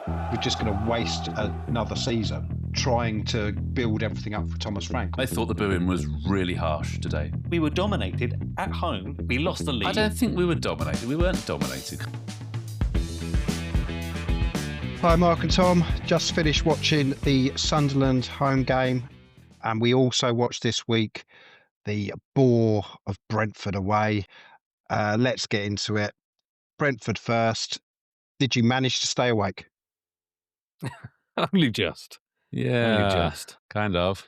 we're just going to waste another season trying to build everything up for Thomas Frank. I thought the booing was really harsh today. We were dominated at home. We lost the league. I don't think we were dominated. We weren't dominated. Hi, Mark and Tom. Just finished watching the Sunderland home game, and we also watched this week the bore of Brentford away. Let's get into it. Brentford first. Did you manage to stay awake? Only just. Yeah, Only just. Kind of.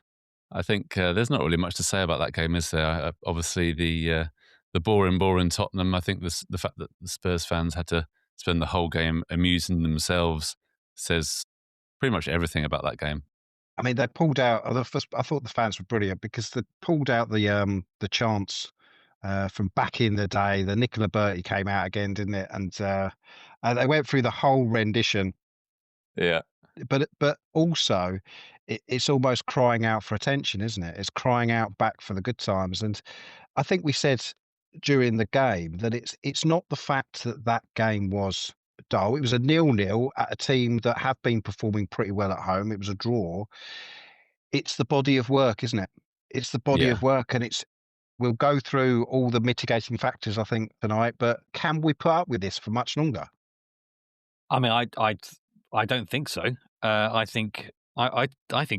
I think there's not really much to say about that game, is there? Obviously, the boring Tottenham. I think the fact that the Spurs fans had to spend the whole game amusing themselves says pretty much everything about that game. I mean, they pulled out. I thought the fans were brilliant because they pulled out the chants from back in the day. The Nicola Berti came out again, didn't it? And they went through the whole rendition. Yeah. But also, it's almost crying out for attention, isn't it? It's crying out back for the good times. And I think we said during the game that it's not the fact that game was dull. It was a 0-0 at a team that have been performing pretty well at home. It was a draw. It's the body of work, isn't it? It's the body of work, and we'll go through all the mitigating factors, I think, tonight. But can we put up with this for much longer? I mean, I don't think so. I think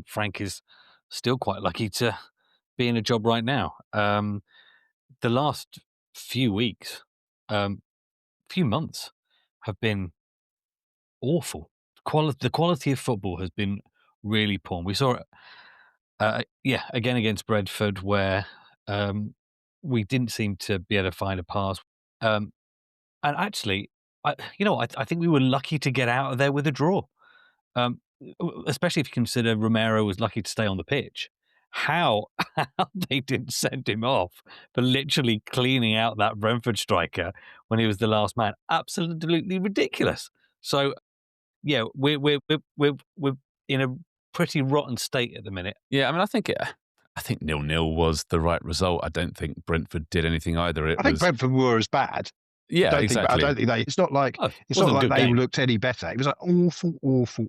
Frank is still quite lucky to be in a job right now. The last few weeks, few months have been awful. The quality of football has been really poor. We saw it, again against Brentford, where we didn't seem to be able to find a pass. And actually, I think we were lucky to get out of there with a draw. Especially if you consider Romero was lucky to stay on the pitch. How they didn't send him off for literally cleaning out that Brentford striker when he was the last man. Absolutely ridiculous. So, yeah, we're in a pretty rotten state at the minute. Yeah, I mean, I think 0-0 was the right result. I don't think Brentford did anything either. I think Brentford were as bad. Yeah, exactly. I don't think they. It's not like they looked any better. It was an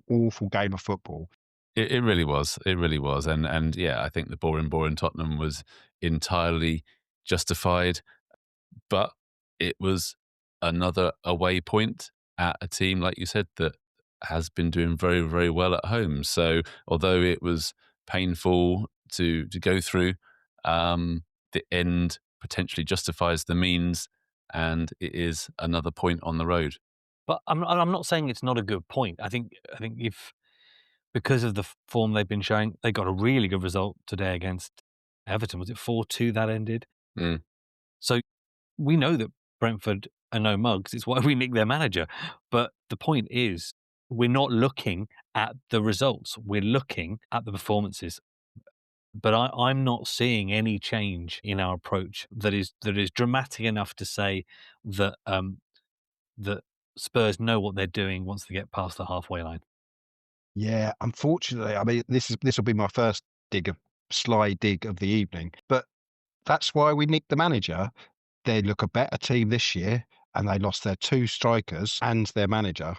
awful game of football. It really was. It really was. And yeah, I think the boring Tottenham was entirely justified. But it was another away point at a team, like you said, that has been doing very, very well at home. So although it was painful to go through, the end potentially justifies the means, and it is another point on the road. But I'm not saying it's not a good point. I think if, because of the form they've been showing, they got a really good result today against Everton. Was it 4-2 that ended? Mm. So we know that Brentford are no mugs. It's why we nicked their manager. But the point is, we're not looking at the results. We're looking at the performances. But I'm not seeing any change in our approach that is dramatic enough to say that that Spurs know what they're doing once they get past the halfway line. Yeah, unfortunately, I mean, this will be my first sly dig of the evening. But that's why we nicked the manager. They look a better team this year, and they lost their two strikers and their manager,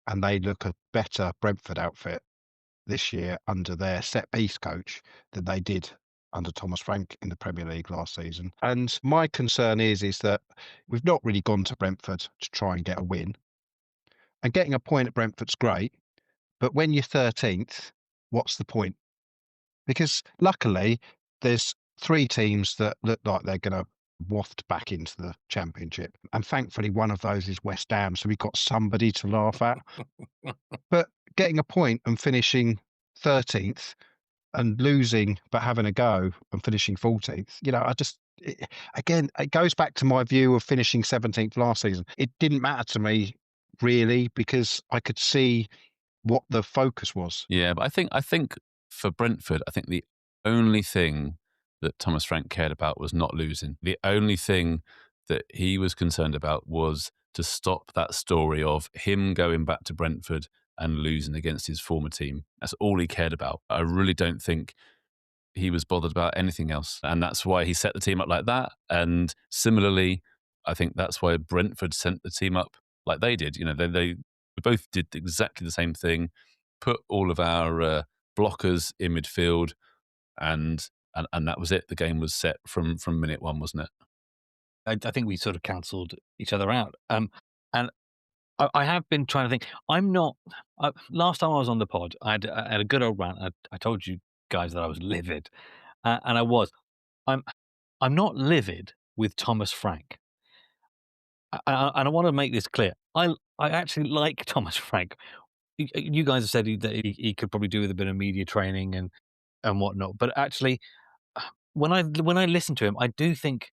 and they look a better Brentford outfit this year under their set-piece coach than they did under Thomas Frank in the Premier League last season. And my concern is that we've not really gone to Brentford to try and get a win. And getting a point at Brentford's great, but when you're 13th, what's the point? Because luckily, there's three teams that look like they're going to waft back into the Championship. And thankfully, one of those is West Ham, so we've got somebody to laugh at. But getting a point and finishing 13th and losing but having a go and finishing 14th, it goes back to my view of finishing 17th last season. It didn't matter to me, really, because I could see what the focus was. Yeah, but I think for Brentford, I think the only thing that Thomas Frank cared about was not losing. The only thing that he was concerned about was to stop that story of him going back to Brentford and losing against his former team. That's all he cared about. I really don't think he was bothered about anything else. And that's why he set the team up like that. And similarly, I think that's why Brentford sent the team up like they did. They were both did exactly the same thing, put all of our blockers in midfield, and that was it. The game was set from minute one, wasn't it? I think we sort of cancelled each other out. And I have been trying to think. I'm not. Last time I was on the pod, I had a good old rant. I told you guys that I was livid, and I was. I'm not livid with Thomas Frank, and I want to make this clear. I actually like Thomas Frank. You guys have said that he could probably do with a bit of media training and whatnot, but actually, when I listen to him, I do think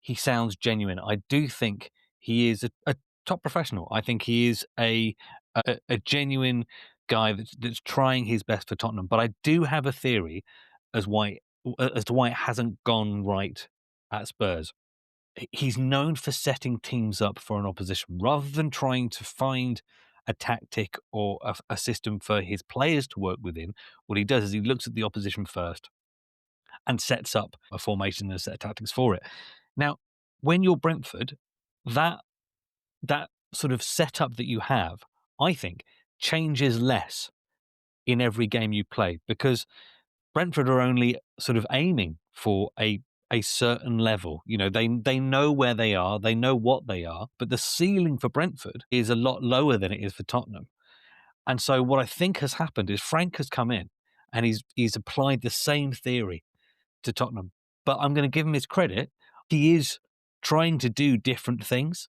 he sounds genuine. I do think he is a top professional. I think he is a genuine guy that's trying his best for Tottenham. But I do have a theory as to why it hasn't gone right at Spurs. He's known for setting teams up for an opposition rather than trying to find a tactic or a system for his players to work within. What he does is he looks at the opposition first and sets up a formation and a set of tactics for it. Now, when you're Brentford, that sort of setup that you have, I think, changes less in every game you play, because Brentford are only sort of aiming for a certain level. You know, they know where they are, they know what they are, but the ceiling for Brentford is a lot lower than it is for Tottenham. And so what I think has happened is Frank has come in and he's applied the same theory to Tottenham. But I'm going to give him his credit. He is trying to do different things.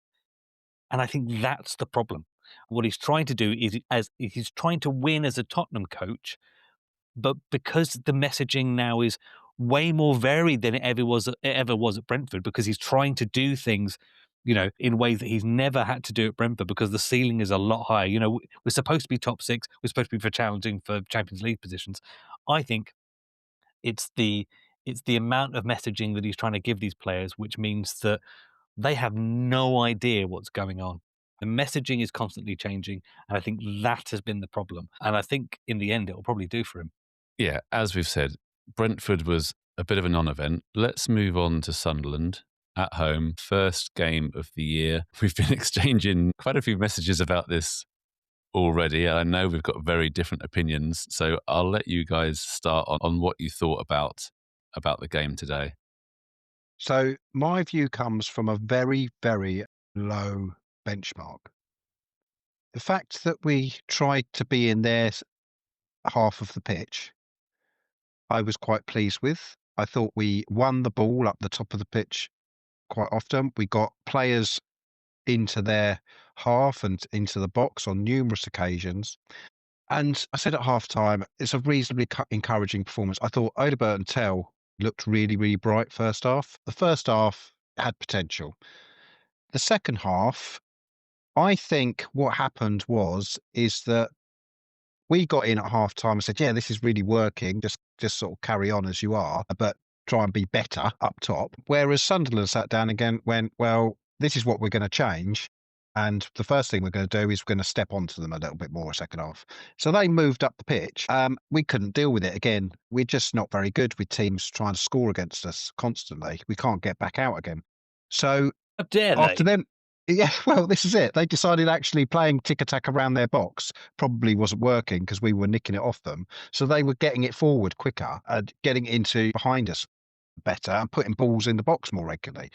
And I think that's the problem. What he's trying to do is he's trying to win as a Tottenham coach, but because the messaging now is way more varied than it ever was at Brentford, because he's trying to do things, you know, in ways that he's never had to do at Brentford, because the ceiling is a lot higher. You know, we're supposed to be top six. We're supposed to be challenging for Champions League positions. I think it's the amount of messaging that he's trying to give these players, which means that they have no idea what's going on. The messaging is constantly changing, and I think that has been the problem. And I think in the end, it will probably do for him. Yeah, as we've said, Brentford was a bit of a non-event. Let's move on to Sunderland at home. First game of the year. We've been exchanging quite a few messages about this already. I know we've got very different opinions, so I'll let you guys start on what you thought about the game today. So my view comes from a very, very low benchmark. The fact that we tried to be in their half of the pitch, I was quite pleased with. I thought we won the ball up the top of the pitch quite often. We got players into their half and into the box on numerous occasions. And I said at half-time, it's a reasonably encouraging performance. I thought Odobert and Tell looked really, really bright first half. The first half had potential. The second half, I think what happened is that we got in at half-time and said, yeah, this is really working. Just sort of carry on as you are, but try and be better up top. Whereas Sunderland sat down again, went, well, this is what we're going to change. And the first thing we're going to do is we're going to step onto them a little bit more second half. So they moved up the pitch. We couldn't deal with it again. We're just not very good with teams trying to score against us constantly. We can't get back out again. So How dare after they? them, yeah, well, this is it. They decided actually playing tick-attack around their box probably wasn't working because we were nicking it off them. So they were getting it forward quicker and getting into behind us better and putting balls in the box more regularly.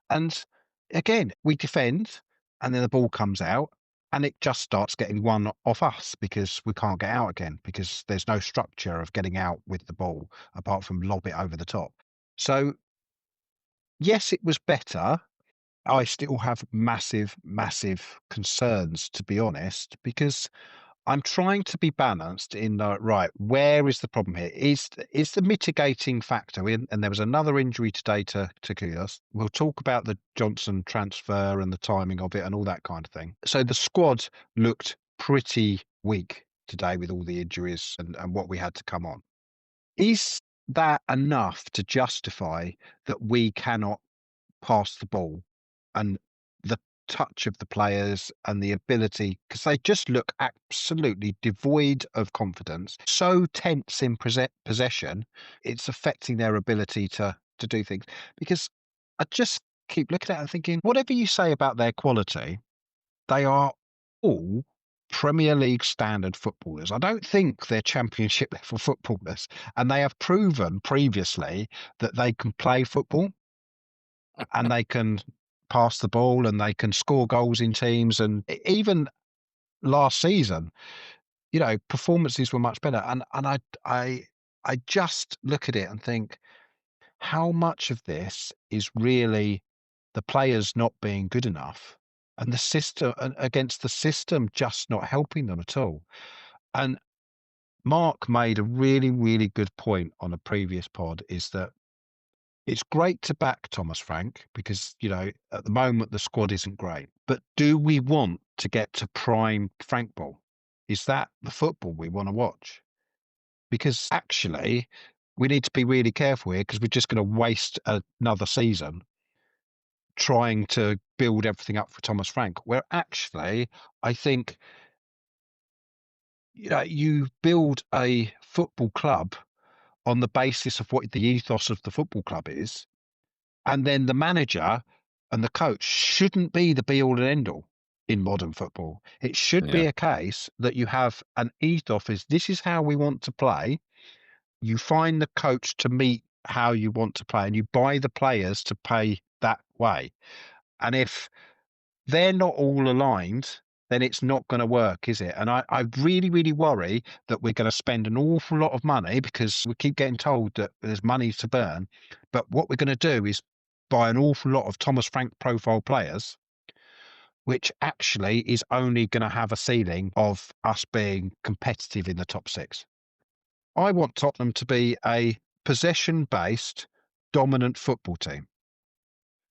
And again, we defend and then the ball comes out and it just starts getting one off us because we can't get out again because there's no structure of getting out with the ball apart from lob it over the top. So yes, it was better. I still have massive, massive concerns, to be honest, because I'm trying to be balanced in the right. Where is the problem here? Is the mitigating factor in? And there was another injury today to Kudus. We'll talk about the Johnson transfer and the timing of it and all that kind of thing. So the squad looked pretty weak today with all the injuries and what we had to come on. Is that enough to justify that we cannot pass the ball and the touch of the players and the ability, because they just look absolutely devoid of confidence, so tense in possession, it's affecting their ability to do things. Because I just keep looking at it and thinking, whatever you say about their quality, they are all Premier League standard footballers. I don't think they're Championship level footballers, and they have proven previously that they can play football and they can pass the ball and they can score goals in teams. And even last season, performances were much better. And I just look at it and think, how much of this is really the players not being good enough and the system against the system just not helping them at all? And Mark made a really, really good point on a previous pod, is that it's great to back Thomas Frank because, at the moment the squad isn't great. But do we want to get to prime Frank ball? Is that the football we want to watch? Because actually, we need to be really careful here because we're just going to waste another season trying to build everything up for Thomas Frank. Where actually, I think, you build a football club on the basis of what the ethos of the football club is. And then the manager and the coach shouldn't be the be all and end all in modern football. It should be a case that you have an ethos is this is how we want to play. You find the coach to meet how you want to play and you buy the players to play that way. And if they're not all aligned, then it's not going to work, is it? And I really, really worry that we're going to spend an awful lot of money because we keep getting told that there's money to burn. But what we're going to do is buy an awful lot of Thomas Frank profile players, which actually is only going to have a ceiling of us being competitive in the top six. I want Tottenham to be a possession-based, dominant football team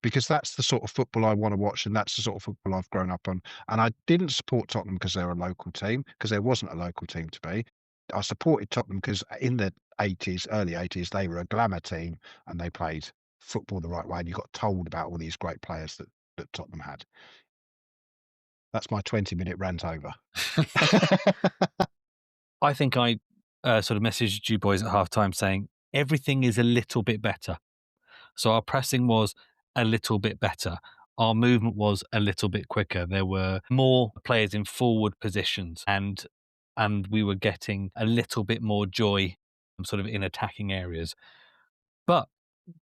because that's the sort of football I want to watch and that's the sort of football I've grown up on. And I didn't support Tottenham because they're a local team, because there wasn't a local team to be. I supported Tottenham because in the early 80s, they were a glamour team and they played football the right way and you got told about all these great players that Tottenham had. That's my 20-minute rant over. I think I sort of messaged you boys at halftime saying everything is a little bit better. So our pressing was a little bit better. Our movement was a little bit quicker. There were more players in forward positions and we were getting a little bit more joy sort of in attacking areas. But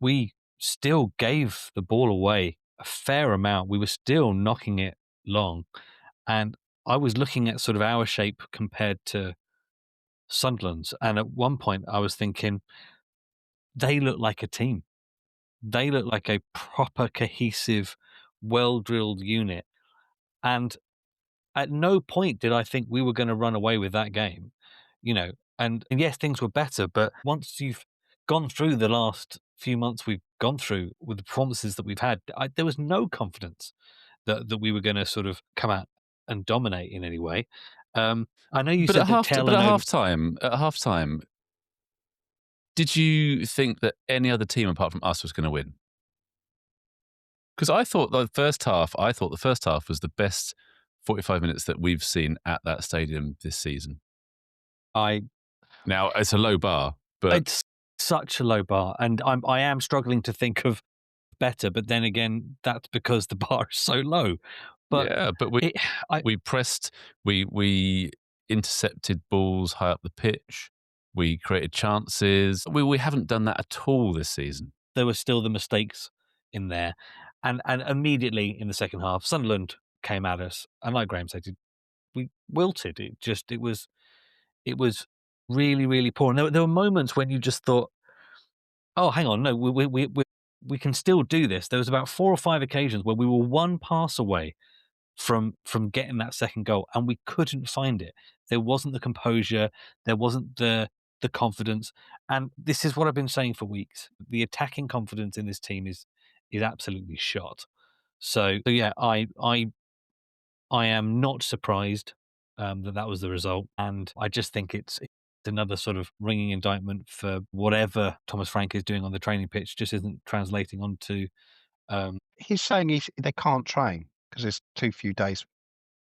we still gave the ball away a fair amount. We were still knocking it long. And I was looking at sort of our shape compared to Sunderland's. And at one point I was thinking, they look like a team. They look like a proper, cohesive, well-drilled unit. And at no point did I think we were going to run away with that game, and yes, things were better. But once you've gone through the last few months we've gone through with the performances that we've had, there was no confidence that we were going to sort of come out and dominate in any way. I know you said that Taylor. But at halftime, did you think that any other team apart from us was going to win? Because I thought the first half was the best 45 minutes that we've seen at that stadium this season. Now it's a low bar, but it's such a low bar, and I am struggling to think of better. But then again, that's because the bar is so low. But yeah, but we pressed, we intercepted balls high up the pitch, we created chances. We haven't done that at all this season. There were still the mistakes in there, and immediately in the second half, Sunderland came at us, and like Graham said, we wilted. It was really, really poor. And there were moments when you just thought, "Oh, hang on, no, we can still do this." There was about 4 or 5 occasions where we were one pass away from getting that second goal, and we couldn't find it. There wasn't the composure, there wasn't the confidence, and this is what I've been saying for weeks. The attacking confidence in this team is absolutely shot. So yeah, I am not surprised that was the result, and I just think it's another sort of ringing indictment for whatever Thomas Frank is doing on the training pitch just isn't translating onto. He's saying they can't train because there's too few days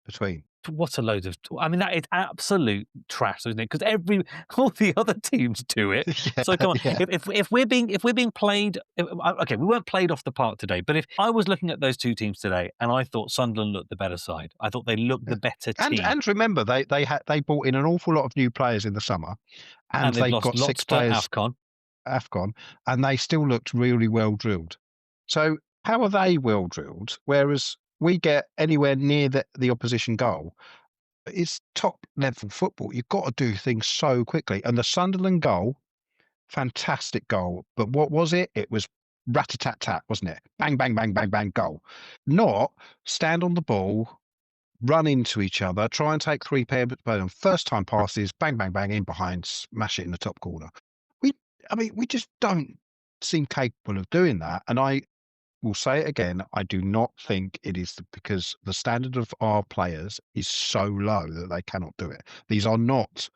between. What a load of! I mean, that is absolute trash, isn't it? Because all the other teams do it. Yeah, So come on, yeah. if we're being played, okay, we weren't played off the park today. But if I was looking at those two teams today, and I thought Sunderland looked the better side, I thought they looked the better team, And remember, they brought in an awful lot of new players in the summer, and they've they've lost got lots 6 to players AFCON, and they still looked really well drilled. So how are they well drilled? Whereas we get anywhere near the opposition goal, it's top level football. You've got to do things so quickly. And the Sunderland goal, fantastic goal. But what was it? It was rat-a-tat-tat, wasn't it? Bang, bang, bang, bang, bang, goal. Not stand on the ball, run into each other, try and take 3 pairs, but first time passes, bang, bang, bang, in behind, smash it in the top corner. We just don't seem capable of doing that. And I will say it again, I do not think it is because the standard of our players is so low that they cannot do it. These are not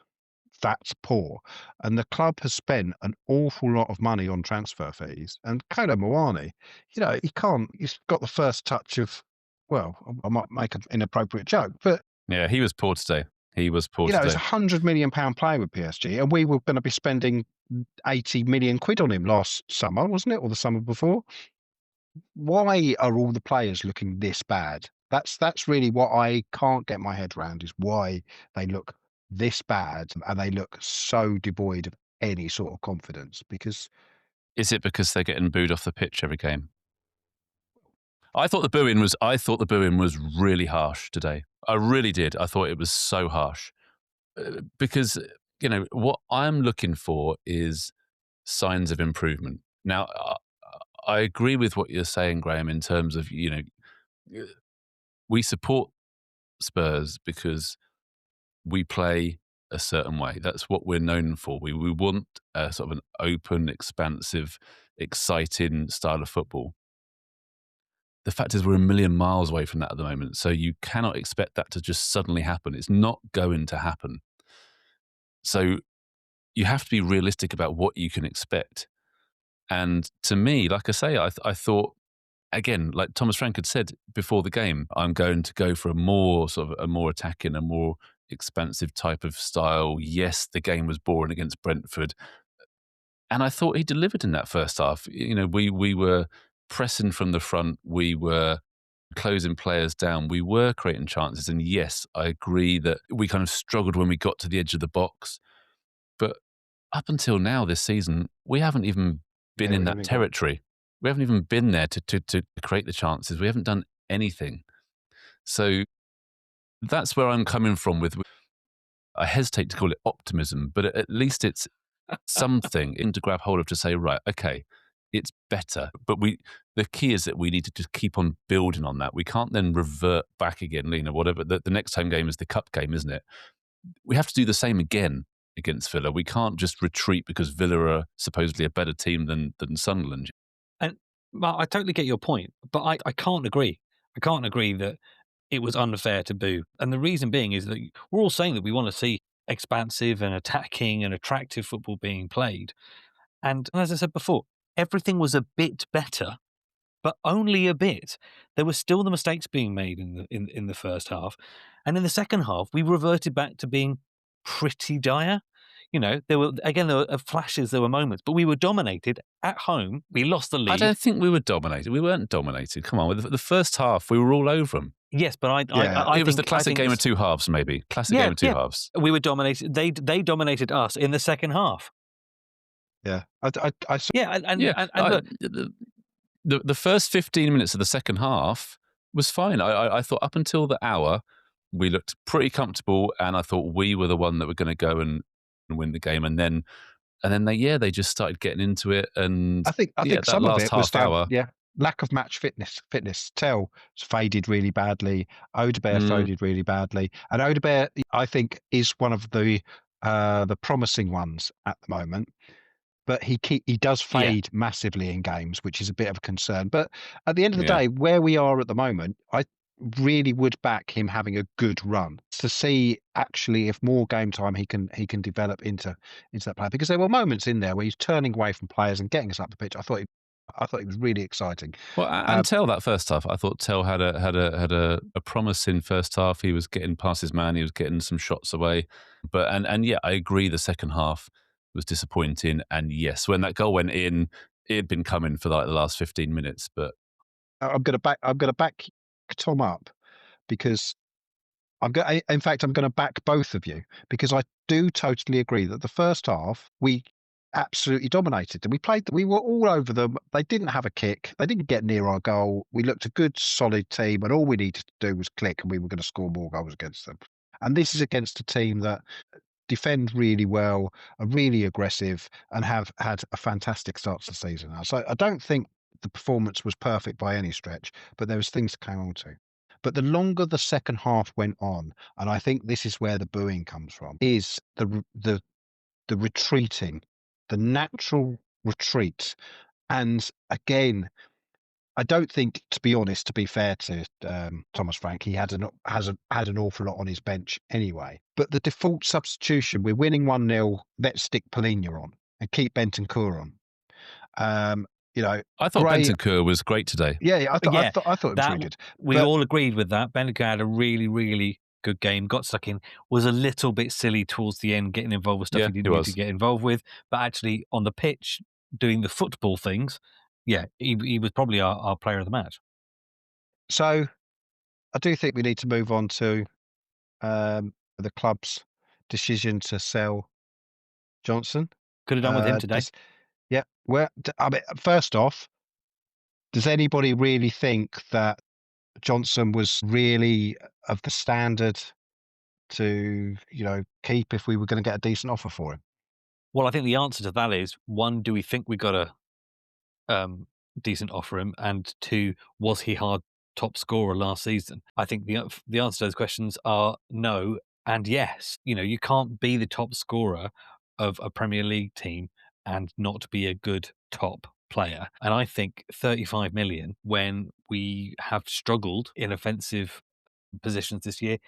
that poor. And the club has spent an awful lot of money on transfer fees. And Kolo Muani, he's got the first touch of, well, I might make an inappropriate joke, but Yeah, he was poor today. He's it's today. £100 million player with PSG, and we were going to be spending 80 million quid on him last summer, wasn't it? Or the summer before? Why are all the players looking this bad? That's really what I can't get my head around, is why they look this bad and they look so devoid of any sort of confidence. Because Is it because they're getting booed off the pitch every game? I thought the booing was really harsh today. I really did. I thought it was so harsh. Because, what I'm looking for is signs of improvement. Now, I agree with what you're saying, Graham, in terms of, we support Spurs because we play a certain way. That's what we're known for. We want a sort of an open, expansive, exciting style of football. The fact is we're a million miles away from that at the moment. So you cannot expect that to just suddenly happen. It's not going to happen. So you have to be realistic about what you can expect. And to me, like I say, I thought, again, like Thomas Frank had said before the game, I'm going to go for a more attacking, a more expansive type of style. Yes, the game was boring against Brentford. And I thought he delivered in that first half. We were pressing from the front. We were closing players down. We were creating chances. And yes, I agree that we kind of struggled when we got to the edge of the box. But up until now this season, we haven't even been in that territory. We haven't even been there to create the chances. We haven't done anything. So that's where I'm coming from with, I hesitate to call it optimism, but at least it's something to grab hold of to say, right, okay, it's better. But the key is that we need to just keep on building on that. We can't then revert back again, whatever. The next home game is the cup game, isn't it? We have to do the same again against Villa. We can't just retreat because Villa are supposedly a better team than Sunderland. And Mark, I totally get your point, but I can't agree. I can't agree that it was unfair to boo. And the reason being is that we're all saying that we want to see expansive and attacking and attractive football being played. And as I said before, everything was a bit better, but only a bit. There were still the mistakes being made in the first half. And in the second half, we reverted back to being pretty dire. There were flashes, there were moments, but we were dominated at home. We lost the lead. I don't think we were dominated. We weren't dominated. Come on, the first half, we were all over them. Yes, but I it think, was the classic game of two halves, maybe. Game of two halves. We were dominated. They dominated us in the second half. Yeah, The first 15 minutes of the second half was fine. I thought up until the hour, we looked pretty comfortable, and I thought we were the one that were going to go and win the game. And then they just started getting into it. And I think that some last of it was half hour. Lack of match fitness. Tell faded really badly. Odegaard faded really badly, and Odegaard, I think, is one of the promising ones at the moment. But he does fade massively in games, which is a bit of a concern. But at the end of the day, where we are at the moment, I really would back him having a good run to see actually if more game time he can develop into that player. Because there were moments in there where he's turning away from players and getting us up the pitch. I thought I thought it was really exciting. Well, and Tell that first half, I thought Tell had a promising first half. He was getting past his man. He was getting some shots away. But and yeah, I agree. The second half was disappointing. And yes, when that goal went in, it had been coming for like the last 15 minutes. But I'm going to back Tom up because I'm going to back both of you because I do totally agree that the first half we absolutely dominated them. We were all over them. They didn't have a kick. They didn't get near our goal. We looked a good, solid team, and all we needed to do was click, and we were going to score more goals against them. And this is against a team that defend really well, are really aggressive, and have had a fantastic start to the season now. So I don't think the performance was perfect by any stretch, but there was things to cling on to. But the longer the second half went on, and I think this is where the booing comes from, is the retreating, the natural retreat. And again, I don't think, to be honest, to be fair to Thomas Frank, he had an awful lot on his bench anyway. But the default substitution, we're winning 1-0, let's stick Polina on and keep Bentancur on. I thought Bentancur was great today. Yeah, I thought it was really good. We all agreed with that. Bentancur had a really, really good game, got stuck in, was a little bit silly towards the end, getting involved with stuff he didn't need to get involved with. But actually, on the pitch, doing the football things, he was probably our player of the match. So I do think we need to move on to the club's decision to sell Johnson. Could have done with him today. First off, does anybody really think that Johnson was really of the standard to, keep if we were going to get a decent offer for him? Well, I think the answer to that is, one, do we think we got a decent offer him? And two, was he our top scorer last season? I think the answer to those questions are no and yes. You can't be the top scorer of a Premier League team and not be a good top player. And I think 35 million, when we have struggled in offensive positions this year,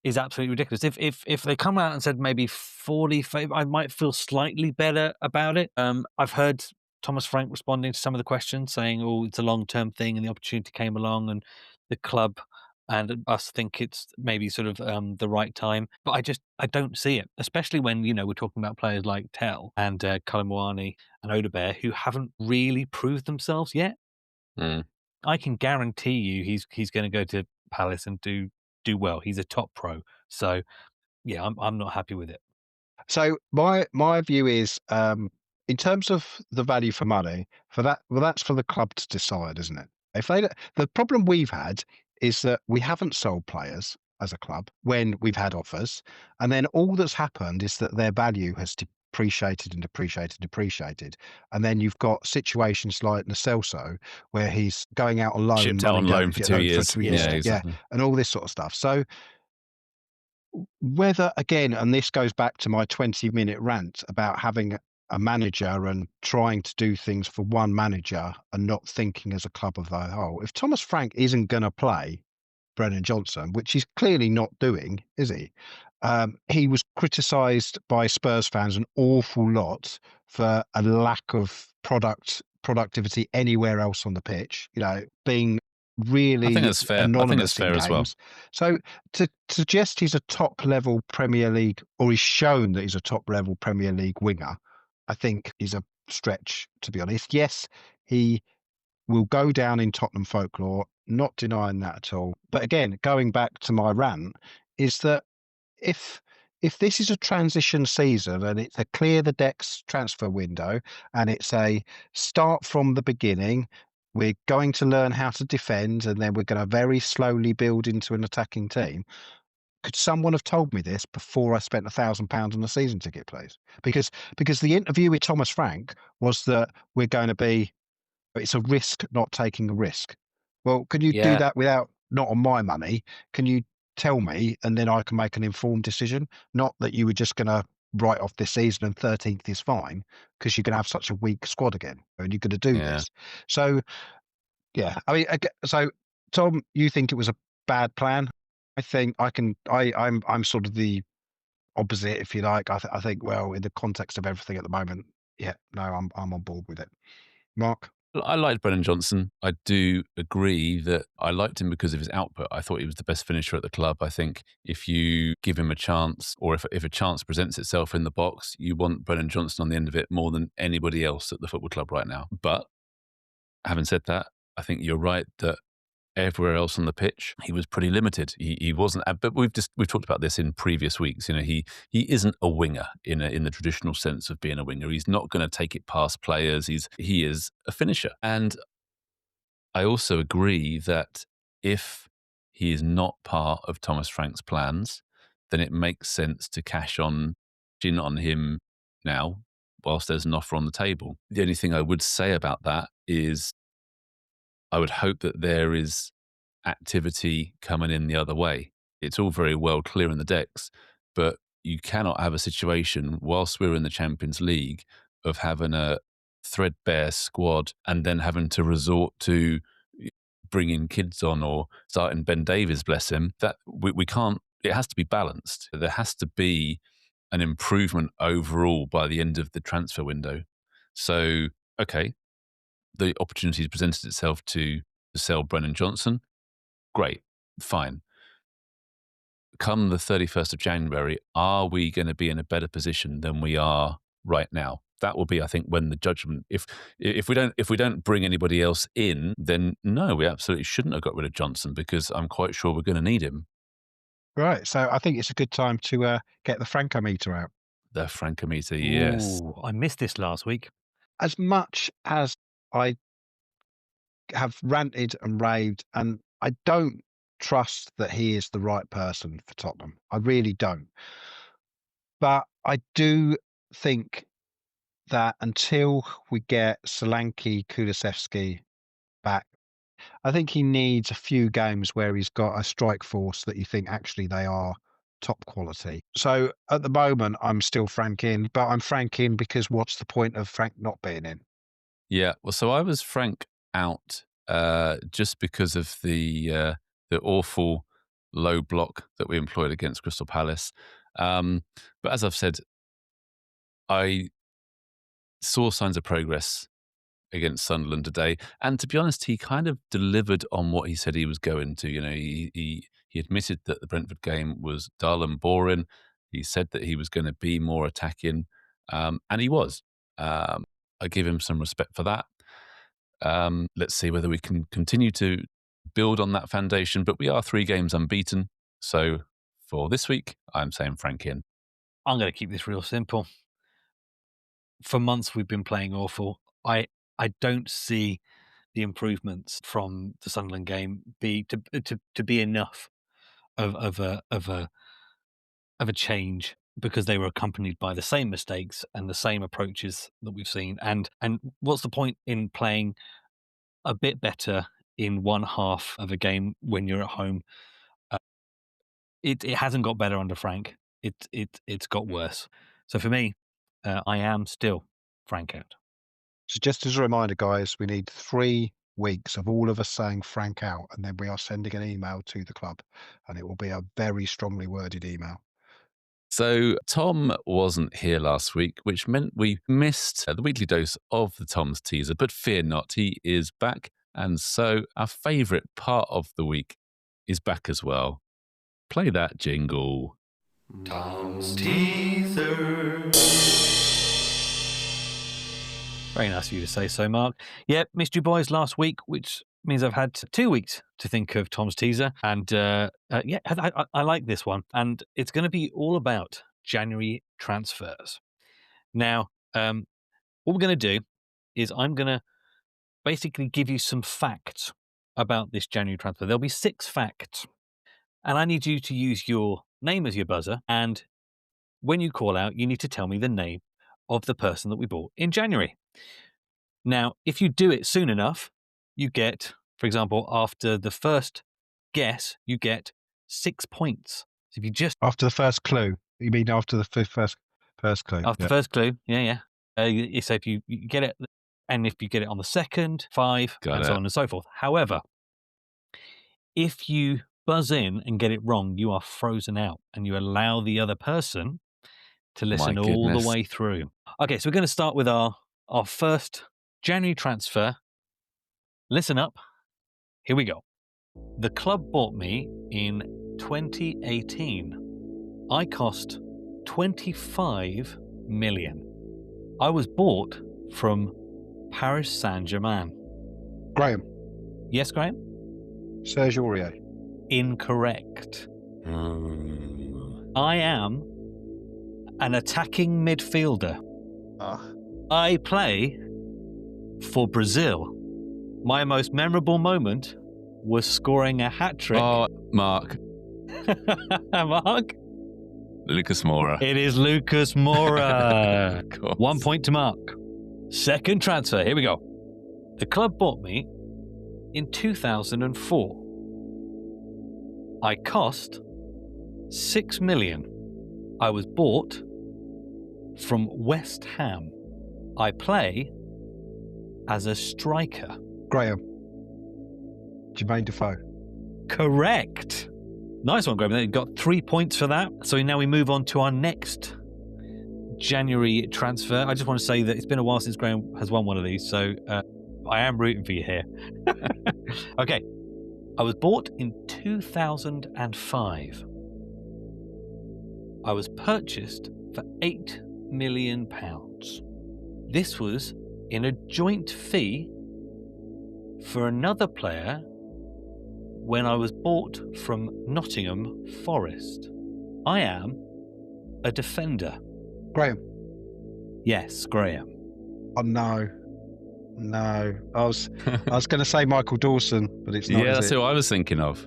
is absolutely ridiculous. If they come out and said maybe 45, I might feel slightly better about it. I've heard Thomas Frank responding to some of the questions, saying, "Oh, it's a long-term thing," and the opportunity came along, and the club and us think it's maybe sort of the right time. But I don't see it, especially when we're talking about players like Tell and Kalimwani and Odebear, who haven't really proved themselves yet. I can guarantee you he's going to go to Palace and do well. He's a top pro. So yeah, I'm not happy with it. So my view is, in terms of the value for money, that's for the club to decide, isn't it? The problem we've had is that we haven't sold players as a club when we've had offers, and then all that's happened is that their value has depreciated and depreciated, and then you've got situations like Lo Celso where he's going out on loan, shipped out on loan for 2 years, exactly. And all this sort of stuff. So whether, again, and this goes back to my 20-minute rant about having a manager and trying to do things for one manager and not thinking as a club of the whole. If Thomas Frank isn't going to play Brennan Johnson, which he's clearly not doing, is he? He was criticised by Spurs fans an awful lot for a lack of productivity anywhere else on the pitch, being really I think that's fair. anonymous fair as well. So to suggest he's a top level Premier League, or he's shown that he's a top level Premier League winger, I think is a stretch, to be honest. Yes, he will go down in Tottenham folklore, not denying that at all. But again, going back to my rant, is that if this is a transition season and it's a clear the decks transfer window and it's a start from the beginning, we're going to learn how to defend and then we're going to very slowly build into an attacking team. Could someone have told me this before I spent £1,000 on a season ticket, please? Because the interview with Thomas Frank was that it's a risk not taking a risk. Well, can you do that without, not on my money? Can you tell me and then I can make an informed decision? Not that you were just going to write off this season and 13th is fine because you're going to have such a weak squad again and you're going to do this. So, yeah, I mean, so Tom, you think it was a bad plan? I think I'm sort of the opposite, if you like. I think, well, in the context of everything at the moment, I'm on board with it. Mark? I liked Brennan Johnson. I do agree that I liked him because of his output. I thought he was the best finisher at the club. I think if you give him a chance, or if a chance presents itself in the box, you want Brennan Johnson on the end of it more than anybody else at the football club right now. But having said that, I think you're right that everywhere else on the pitch, he was pretty limited. He wasn't, but we've talked about this in previous weeks. You know, he isn't a winger in the traditional sense of being a winger. He's not going to take it past players. He is a finisher. And I also agree that if he is not part of Thomas Frank's plans, then it makes sense to cash in on him now whilst there's an offer on the table. The only thing I would say about that is I would hope that there is activity coming in the other way. It's all very well clear in the decks, but you cannot have a situation whilst we're in the Champions League of having a threadbare squad and then having to resort to bringing kids on or starting Ben Davies, bless him. That we can't. It has to be balanced. There has to be an improvement overall by the end of the transfer window. So, okay, the opportunity presented itself to sell Brennan Johnson. Great, fine. Come the 31st of January, are we going to be in a better position than we are right now? That will be, I think, when the judgment. If we don't bring anybody else in, then no, we absolutely shouldn't have got rid of Johnson because I'm quite sure we're going to need him. Right. So I think it's a good time to get the Francometer out. The Francometer, yes. Ooh, I missed this last week. As much as I have ranted and raved, and I don't trust that he is the right person for Tottenham. I really don't. But I do think that until we get Solanke, Kulusevski back, I think he needs a few games where he's got a strike force that you think actually they are top quality. So at the moment, I'm still Frank in, but I'm Frank in because what's the point of Frank not being in? Yeah, well, so I was Frank out just because of the awful low block that we employed against Crystal Palace. But as I've said, I saw signs of progress against Sunderland today, and to be honest, he kind of delivered on what he said he was going to. You know, he admitted that the Brentford game was dull and boring. He said that he was going to be more attacking, and he was. I give him some respect for that. Let's see whether we can continue to build on that foundation. But we are 3 games unbeaten. So for this week, I'm saying Frank in. I'm going to keep this real simple. For months, we've been playing awful. I don't see the improvements from the Sunderland game to be enough of a change, because they were accompanied by the same mistakes and the same approaches that we've seen. And what's the point in playing a bit better in one half of a game when you're at home? It hasn't got better under Frank. It's got worse. So for me, I am still Frank out. So just as a reminder, guys, we need 3 weeks of all of us saying Frank out, and then we are sending an email to the club, and it will be a very strongly worded email. So Tom wasn't here last week, which meant we missed the weekly dose of the Tom's teaser, but fear not, he is back. And so our favourite part of the week is back as well. Play that jingle. Tom's teaser. Very nice of you to say so, Mark. Yeah, missed you boys last week, which means I've had 2 weeks to think of Tom's teaser. And I like this one. And it's going to be all about January transfers. Now, what we're going to do is I'm going to basically give you some facts about this January transfer. There'll be 6 facts. And I need you to use your name as your buzzer. And when you call out, you need to tell me the name of the person that we bought in January. Now, if you do it soon enough, you get, for example, after the first guess, you get 6 points. So if you just After the first clue, you mean after the first clue? after the first clue, yeah. So if you get it, and if you get it on the second, 5, and so on and so forth. However, if you buzz in and get it wrong, you are frozen out, and you allow the other person to listen all the way through. Okay, so we're going to start with our first January transfer Listen up. Here we go. The club bought me in 2018. I cost 25 million. I was bought from Paris Saint-Germain. Graham. Yes, Graham? Serge Aurier. Incorrect. I am an attacking midfielder. I play for Brazil. My most memorable moment was scoring a hat-trick. Oh, Mark. Mark? Lucas Moura. It is Lucas Moura. 1 point to Mark. Second transfer. Here we go. The club bought me in 2004. I cost 6 million. I was bought from West Ham. I play as a striker. Graham. Jermaine Defoe. Correct. Nice one, Graham. You got 3 points for that. So now we move on to our next January transfer. I just want to say that it's been a while since Graham has won one of these, so I am rooting for you here. Okay. I was bought in 2005. I was purchased for £8 million. This was in a joint fee for another player when I was bought from Nottingham Forest. I am a defender. Graham. Yes, Graham. Oh, no. I was going to say Michael Dawson, but it's not. Yeah, that's who I was thinking of.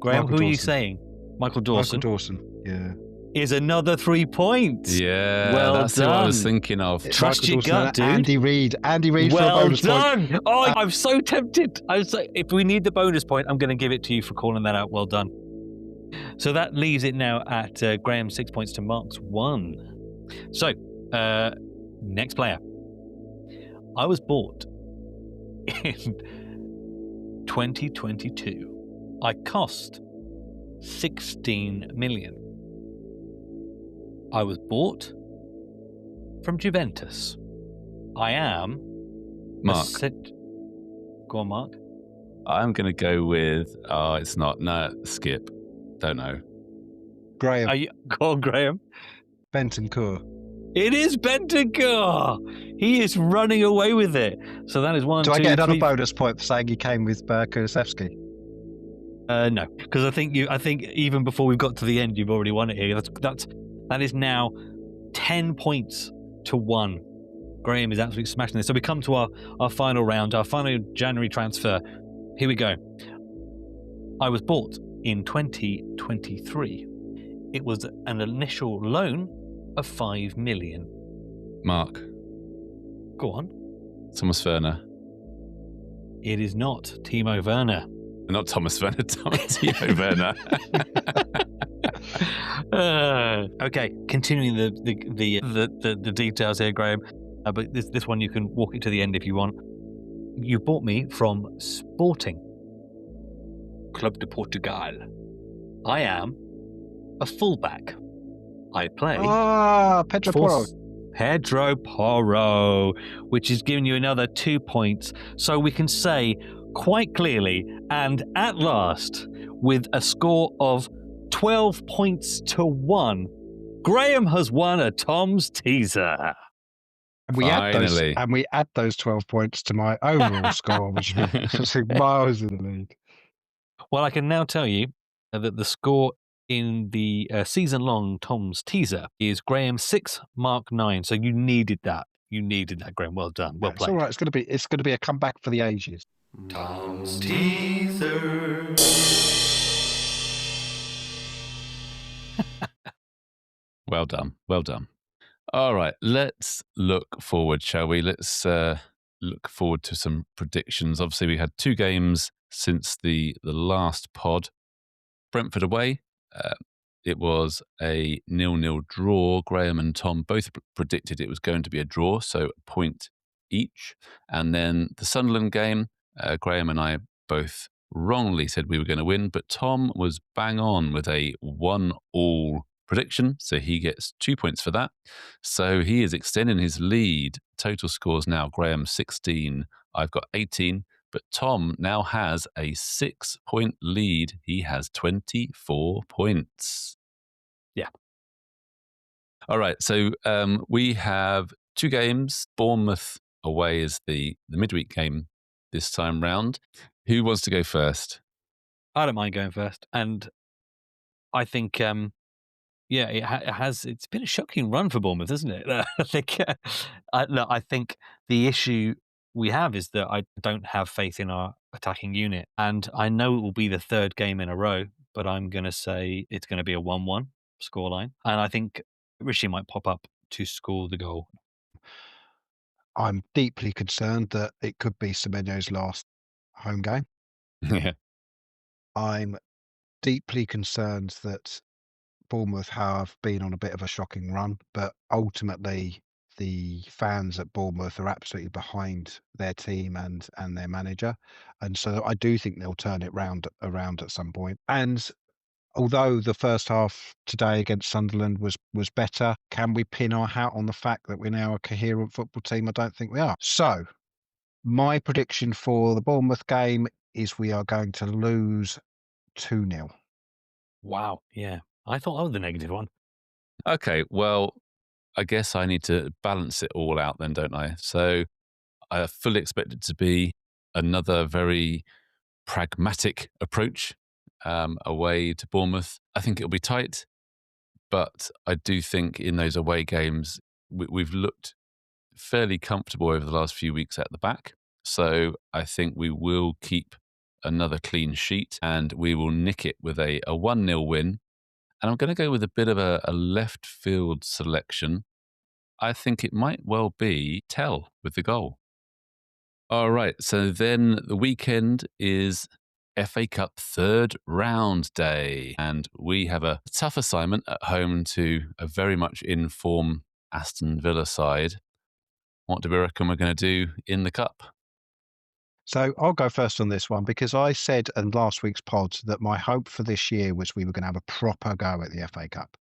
Graham, Michael who are you Dawson. saying? Michael Dawson. Michael Dawson, yeah. Is another 3 points. Yeah, Well that's who I was done. thinking of. Trust Michael your Dawson gut, and dude. Andy Reid for a Well bonus point. done. Oh, I'm so tempted. If we need the bonus point, I'm going to give it to you for calling that out. Well done. So that leaves it now at Graham 6 points to Mark's 1. So, next player. I was bought in 2022. I cost 16 million. I was bought from Juventus. I am Mark. Go on, Mark. I'm going to go with, it's not. No, skip. Don't know. Graham. Go on, Graham. Bentancur. It is Bentancur. He is running away with it. So that is one. Do I two, get another three- bonus point for saying he came with Kulusevski? No, because I think even before we've got to the end, you've already won it here. That is now 10 points to 1. Graham is absolutely smashing this. So we come to our final round, our final January transfer. Here we go. I was bought in 2023. It was an initial loan of 5 million. Mark. Go on. Thomas Werner. It is not Timo Werner. Not Thomas Werner, Timo Werner. Okay, continuing the details here, Graham. But this one you can walk it to the end if you want. You bought me from Sporting Club de Portugal. I am a fullback. I play Pedro for Porro. Pedro Porro, which is giving you another 2 points. So we can say quite clearly and at last, with a score of 12 points to 1, Graham has won a Tom's teaser. And we add those 12 points to my overall score, which is miles in the lead. Well, I can now tell you that the score in the season-long Tom's teaser is Graham 6, Mark 9. So you needed that. You needed that, Graham. Well done. Well It's played. all right. It's going to be a comeback for the ages. Tom's teaser. Well done. Well done. All right. Let's look forward, shall we? Let's look forward to some predictions. Obviously, we had 2 games since the last pod. Brentford away. It was a 0-0 draw. Graham and Tom both predicted it was going to be a draw, so a point each. And then the Sunderland game, Graham and I both wrongly said we were going to win, but Tom was bang on with a 1-1 prediction, so he gets 2 points for that. So he is extending his lead. Total scores now, Graham 16, I've got 18, But Tom now has a 6-point lead. He has 24 points. Yeah. All right. So we have 2 games. Bournemouth away is the midweek game this time round. Who wants to go first? I don't mind going first. And I think, it's been a shocking run for Bournemouth, isn't it? I think the issue we have is that I don't have faith in our attacking unit. And I know it will be the 3rd game in a row, but I'm going to say it's going to be a 1-1 scoreline. And I think Rishi might pop up to score the goal. I'm deeply concerned that it could be Semenyo's last home game. Yeah. I'm deeply concerned that Bournemouth have been on a bit of a shocking run, but ultimately the fans at Bournemouth are absolutely behind their team and their manager. And so I do think they'll turn it around at some point. And although the first half today against Sunderland was better, can we pin our hat on the fact that we're now a coherent football team? I don't think we are. So my prediction for the Bournemouth game is we are going to lose 2-0. Wow. Yeah. I thought I was the negative one. Okay. Well, I guess I need to balance it all out then, don't I? So I fully expect it to be another very pragmatic approach away to Bournemouth. I think it'll be tight, but I do think in those away games, we've looked fairly comfortable over the last few weeks at the back. So I think we will keep another clean sheet and we will nick it with a 1-0 win. And I'm going to go with a bit of a left field selection. I think it might well be Tell with the goal. All right, so then the weekend is FA Cup 3rd round day, and we have a tough assignment at home to a very much in form Aston Villa side. What do we reckon we're going to do in the cup? So I'll go first on this one because I said in last week's pod that my hope for this year was we were going to have a proper go at the FA Cup.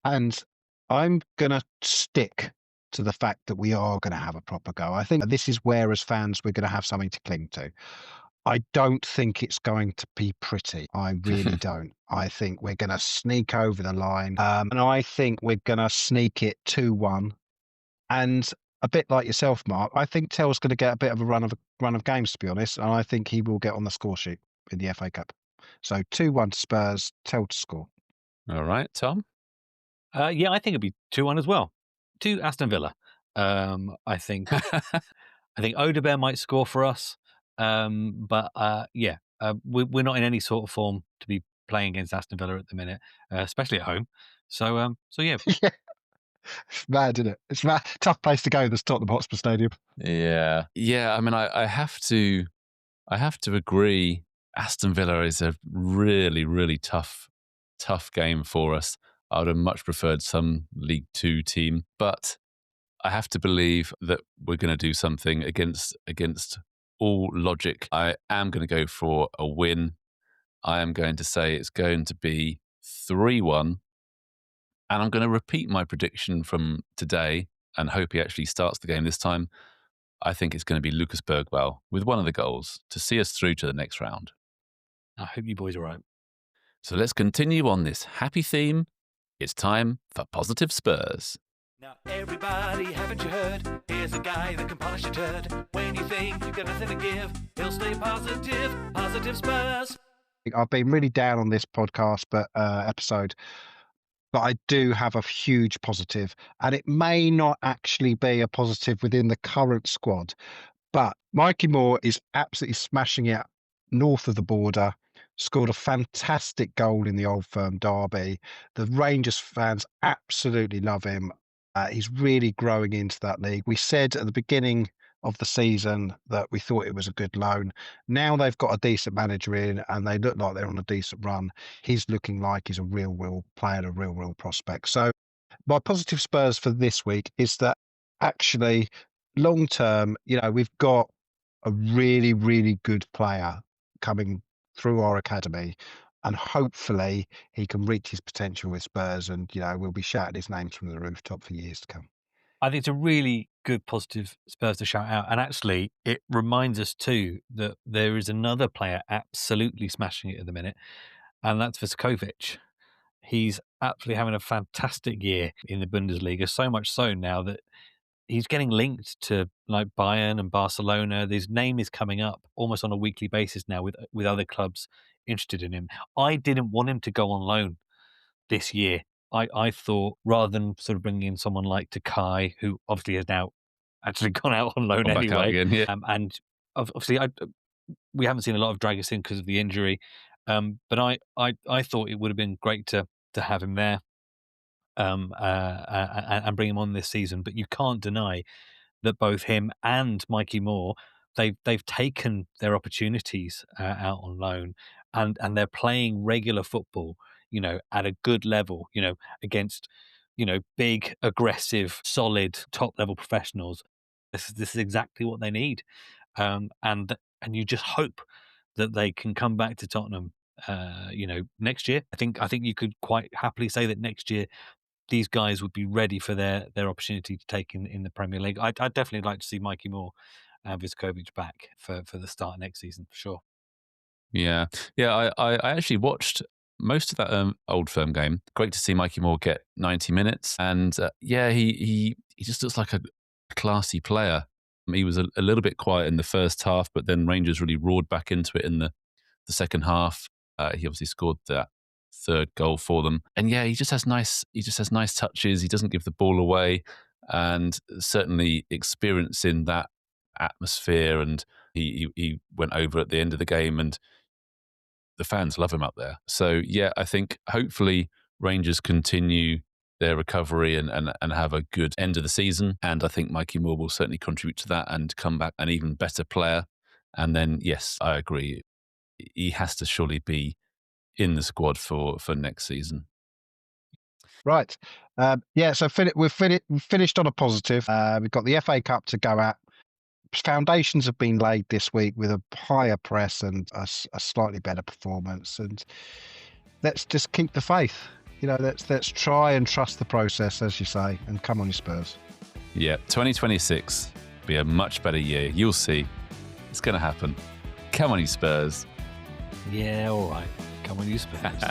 And I'm going to stick to the fact that we are going to have a proper go. I think this is where, as fans, we're going to have something to cling to. I don't think it's going to be pretty. I really don't. I think we're going to sneak over the line. And I think we're going to sneak it 2-1. And a bit like yourself, Mark, I think Tell's going to get a bit of a run of games, to be honest. And I think he will get on the score sheet in the FA Cup. So 2-1 to Spurs, Tell to score. All right, Tom? Yeah, I think it'd be 2-1 as well. To Aston Villa. I think Odebear might score for us. But we're not in any sort of form to be playing against Aston Villa at the minute, especially at home. So yeah. Yeah. It's mad, isn't it? It's mad. Tough place to go, this Tottenham Hotspur Stadium. Yeah. I mean, I have to agree. Aston Villa is a really, really tough game for us. I would have much preferred some League Two team, but I have to believe that we're going to do something against all logic. I am going to go for a win. I am going to say it's going to be 3-1. And I'm going to repeat my prediction from today and hope he actually starts the game this time. I think it's going to be Lucas Bergwall with one of the goals to see us through to the next round. I hope you boys are right. So let's continue on this happy theme. It's time for Positive Spurs. Now everybody, haven't you heard? Here's a guy that can polish your turd. When you think you've got nothing to give, he'll stay positive. Positive Spurs. I've been really down on this podcast, episode, but I do have a huge positive, and it may not actually be a positive within the current squad, but Mikey Moore is absolutely smashing it north of the border. Scored a fantastic goal in the Old Firm derby. The Rangers fans absolutely love him. He's really growing into that league. We said at the beginning of the season that we thought it was a good loan. Now they've got a decent manager in and they look like they're on a decent run. He's looking like he's a real player, a real prospect. So my positive Spurs for this week is that actually long term, we've got a really good player coming through our academy, and hopefully he can reach his potential with Spurs, and we'll be shouting his names from the rooftop for years to come. I think it's a really good positive Spurs to shout out. And actually, it reminds us too that there is another player absolutely smashing it at the minute, and that's Vuskovic. He's absolutely having a fantastic year in the Bundesliga, so much so now that he's getting linked to like Bayern and Barcelona. His name is coming up almost on a weekly basis now with other clubs interested in him. I didn't want him to go on loan this year. I thought rather than sort of bringing in someone like Takai, who obviously has now actually gone out on loan Back out anyway, again, yeah. and obviously we haven't seen a lot of Dragusin because of the injury, but I thought it would have been great to have him there and bring him on this season. But you can't deny that both him and Mikey Moore, they've taken their opportunities out on loan, and they're playing regular football, at a good level, against, big, aggressive, solid, top level professionals. This is exactly what they need, and you just hope that they can come back to Tottenham, next year. I think you could quite happily say that next year these guys would be ready for their opportunity to take in the Premier League. I'd definitely like to see Mikey Moore and Vuskovic back for the start of next season, for sure. Yeah. I actually watched most of that Old Firm game. Great to see Mikey Moore get 90 minutes. And he just looks like a classy player. He was a little bit quiet in the first half, but then Rangers really roared back into it in the second half. He obviously scored that third goal for them. And yeah, he just has nice touches. He doesn't give the ball away, and certainly experiencing that atmosphere. And he went over at the end of the game, and the fans love him up there. So yeah, I think hopefully Rangers continue their recovery and have a good end of the season. And I think Mikey Moore will certainly contribute to that and come back an even better player. And then, yes, I agree. He has to surely be in the squad for next season. Right. So we've finished on a positive. We've got the FA Cup to go at. Foundations have been laid this week with a higher press and a slightly better performance. And let's just keep the faith. Let's try and trust the process, as you say, and come on, you Spurs. Yeah, 2026 be a much better year. You'll see. It's going to happen. Come on, you Spurs. Yeah, all right. Come on, you Spurs.